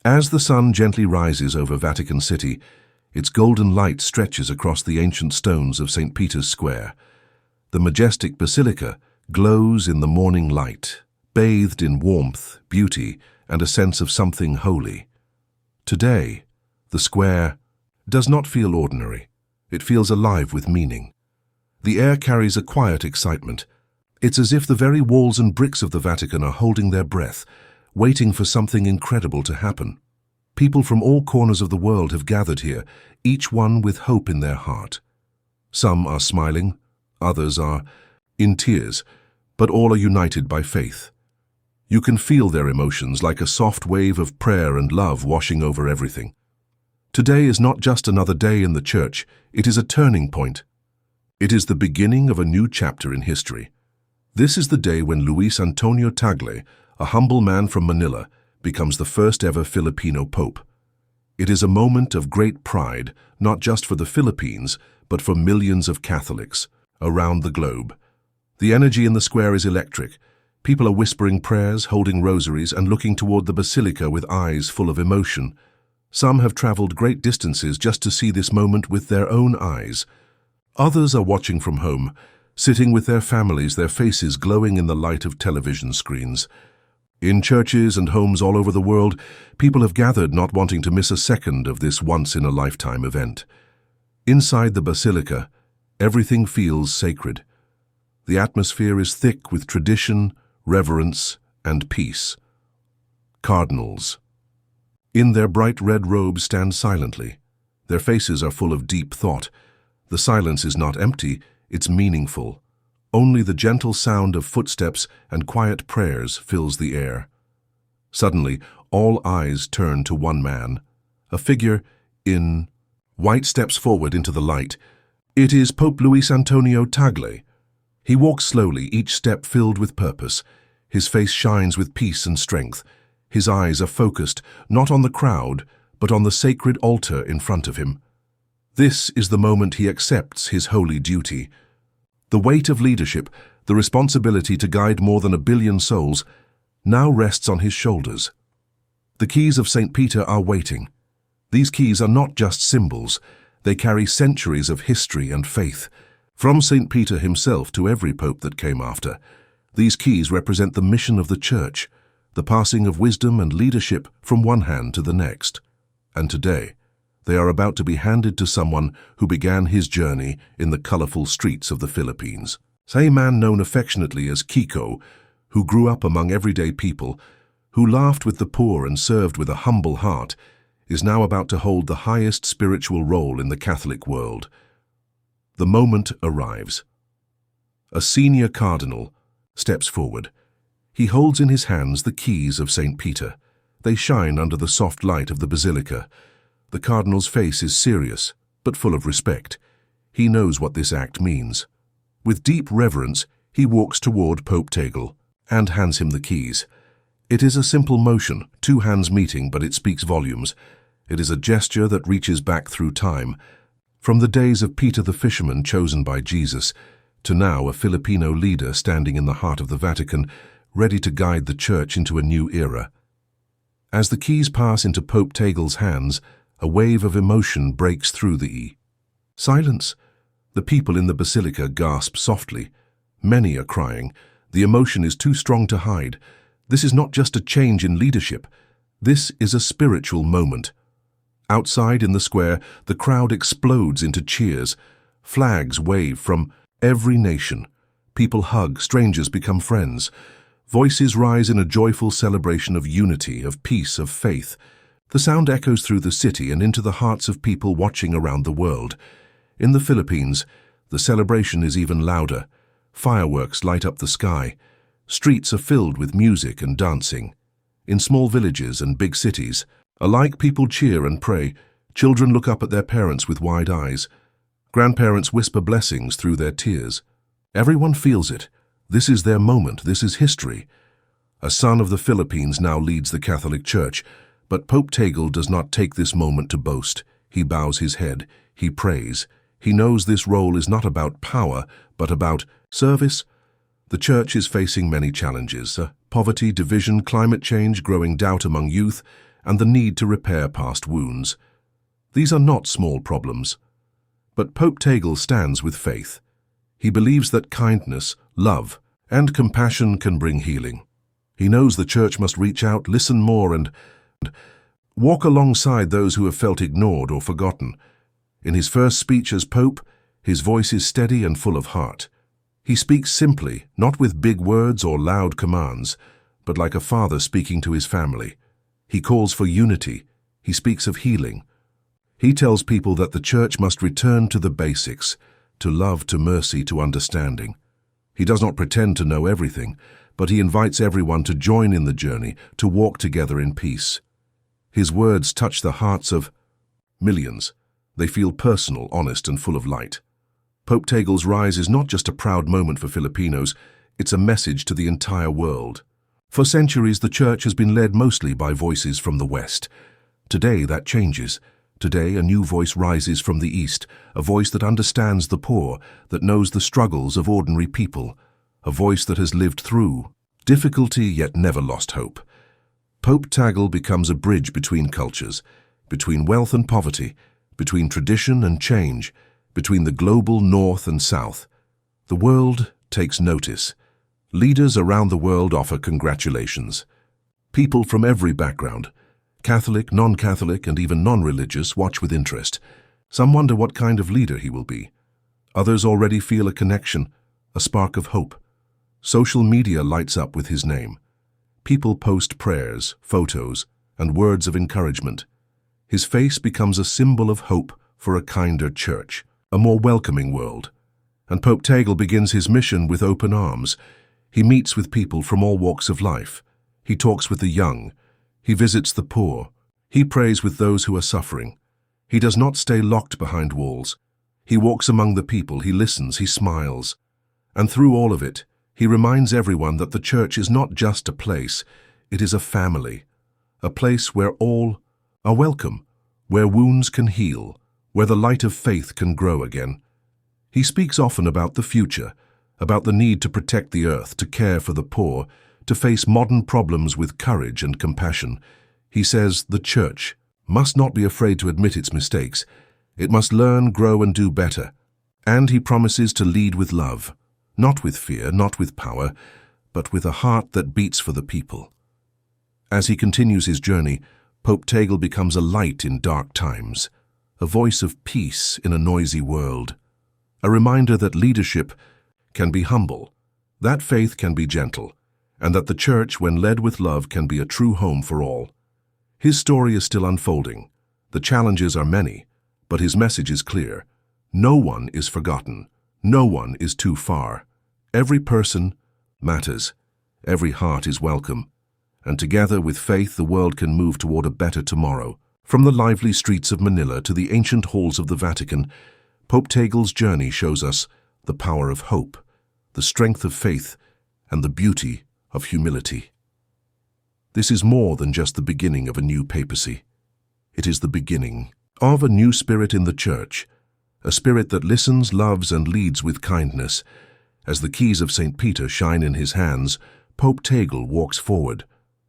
As the sun gently rises over Vatican City, its golden light stretches across the ancient stones of St. Peter's Square. The majestic Basilica glows in the morning light, bathed in warmth, beauty, and a sense of something holy. Today, the square does not feel ordinary. It feels alive with meaning. The air carries a quiet excitement. It's as if the very walls and bricks of the Vatican are holding their breath, waiting for something incredible to happen. People from all corners of the world have gathered here, each one with hope in their heart. Some are smiling, others are in tears, but all are united by faith. You can feel their emotions like a soft wave of prayer and love washing over everything. Today is not just another day in the church, it is a turning point. It is the beginning of a new chapter in history. This is the day when Luis Antonio Tagle, a humble man from Manila, becomes the first ever Filipino pope. It is a moment of great pride, not just for the Philippines, but for millions of Catholics around the globe. The energy in the square is electric. People are whispering prayers, holding rosaries, and looking toward the Basilica with eyes full of emotion. Some have traveled great distances just to see this moment with their own eyes. Others are watching from home, sitting with their families, their faces glowing in the light of television screens. In churches and homes all over the world, people have gathered not wanting to miss a second of this once-in-a-lifetime event. Inside the Basilica, everything feels sacred. The atmosphere is thick with tradition, reverence, and peace. Cardinals. In their bright red robes stand silently. Their faces are full of deep thought. The silence is not empty, it's meaningful. Only the gentle sound of footsteps and quiet prayers fills the air. Suddenly, all eyes turn to one man. A figure in white steps forward into the light. It is Pope Luis Antonio Tagle. He walks slowly, each step filled with purpose. His face shines with peace and strength. His eyes are focused, not on the crowd, but on the sacred altar in front of him. This is the moment he accepts his holy duty. The weight of leadership, the responsibility to guide more than 1 billion souls, now rests on his shoulders. The keys of St. Peter are waiting. These keys are not just symbols. They carry centuries of history and faith. From St. Peter himself to every pope that came after, these keys represent the mission of the Church, the passing of wisdom and leadership from one hand to the next. And today, they are about to be handed to someone who began his journey in the colorful streets of the Philippines. A man known affectionately as Kiko, who grew up among everyday people, who laughed with the poor and served with a humble heart, is now about to hold the highest spiritual role in the Catholic world. The moment arrives. A senior cardinal steps forward. He holds in his hands the keys of St. Peter. They shine under the soft light of the Basilica. The cardinal's face is serious, but full of respect. He knows what this act means. With deep reverence, he walks toward Pope Tagle and hands him the keys. It is a simple motion, 2 hands meeting, but it speaks volumes. It is a gesture that reaches back through time, from the days of Peter the fisherman chosen by Jesus, to now a Filipino leader standing in the heart of the Vatican, ready to guide the Church into a new era. As the keys pass into Pope Tagle's hands, a wave of emotion breaks through the silence. The people in the Basilica gasp softly. Many are crying. The emotion is too strong to hide. This is not just a change in leadership. This is a spiritual moment. Outside in the square, the crowd explodes into cheers. Flags wave from every nation. People hug, strangers become friends. Voices rise in a joyful celebration of unity, of peace, of faith. The sound echoes through the city and into the hearts of people watching around the world. In the Philippines, the celebration is even louder. Fireworks light up the sky. Streets are filled with music and dancing. In small villages and big cities, alike people cheer and pray. Children look up at their parents with wide eyes. Grandparents whisper blessings through their tears. Everyone feels it. This is their moment. This is history. A son of the Philippines now leads the Catholic Church, but Pope Tagle does not take this moment to boast. He bows his head. He prays. He knows this role is not about power, but about service. The Church is facing many challenges: poverty, division, climate change, growing doubt among youth, and the need to repair past wounds. These are not small problems. But Pope Tagle stands with faith. He believes that kindness, love, and compassion can bring healing. He knows the Church must reach out, listen more, and walk alongside those who have felt ignored or forgotten. In his first speech as Pope, his voice is steady and full of heart. He speaks simply, not with big words or loud commands, but like a father speaking to his family. He calls for unity. He speaks of healing. He tells people that the Church must return to the basics, to love, to mercy, to understanding. He does not pretend to know everything, but he invites everyone to join in the journey, to walk together in peace. His words touch the hearts of millions. They feel personal, honest, and full of light. Pope Tagle's rise is not just a proud moment for Filipinos, it's a message to the entire world. For centuries, the Church has been led mostly by voices from the West. Today, that changes. Today, a new voice rises from the East, a voice that understands the poor, that knows the struggles of ordinary people, a voice that has lived through difficulty yet never lost hope. Pope Tagle becomes a bridge between cultures, between wealth and poverty, between tradition and change, between the global North and South. The world takes notice. Leaders around the world offer congratulations. People from every background, Catholic, non-Catholic, and even non-religious, watch with interest. Some wonder what kind of leader he will be. Others already feel a connection, a spark of hope. Social media lights up with his name. People post prayers, photos, and words of encouragement. His face becomes a symbol of hope for a kinder Church, a more welcoming world. And Pope Tagle begins his mission with open arms. He meets with people from all walks of life. He talks with the young. He visits the poor. He prays with those who are suffering. He does not stay locked behind walls. He walks among the people, he listens, he smiles. And through all of it, he reminds everyone that the Church is not just a place, it is a family. A place where all are welcome, where wounds can heal, where the light of faith can grow again. He speaks often about the future, about the need to protect the earth, to care for the poor, to face modern problems with courage and compassion. He says the Church must not be afraid to admit its mistakes. It must learn, grow, and do better. And he promises to lead with love, not with fear, not with power, but with a heart that beats for the people. As he continues his journey, Pope Tagle becomes a light in dark times, a voice of peace in a noisy world, a reminder that leadership can be humble, that faith can be gentle, and that the Church, when led with love, can be a true home for all. His story is still unfolding. The challenges are many, but his message is clear. No one is forgotten. No one is too far. Every person matters. Every heart is welcome. And together with faith, the world can move toward a better tomorrow. From the lively streets of Manila to the ancient halls of the Vatican, Pope Tagle's journey shows us the power of hope, the strength of faith, and the beauty of humility. This is more than just the beginning of a new papacy. It is the beginning of a new spirit in the Church, a spirit that listens, loves, and leads with kindness. As the keys of St. Peter shine in his hands, Pope Tagle walks forward,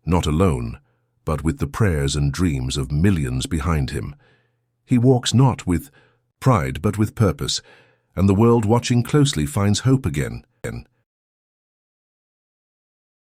not alone, but with the prayers and dreams of millions behind him. He walks not with pride, but with purpose, and the world watching closely finds hope again.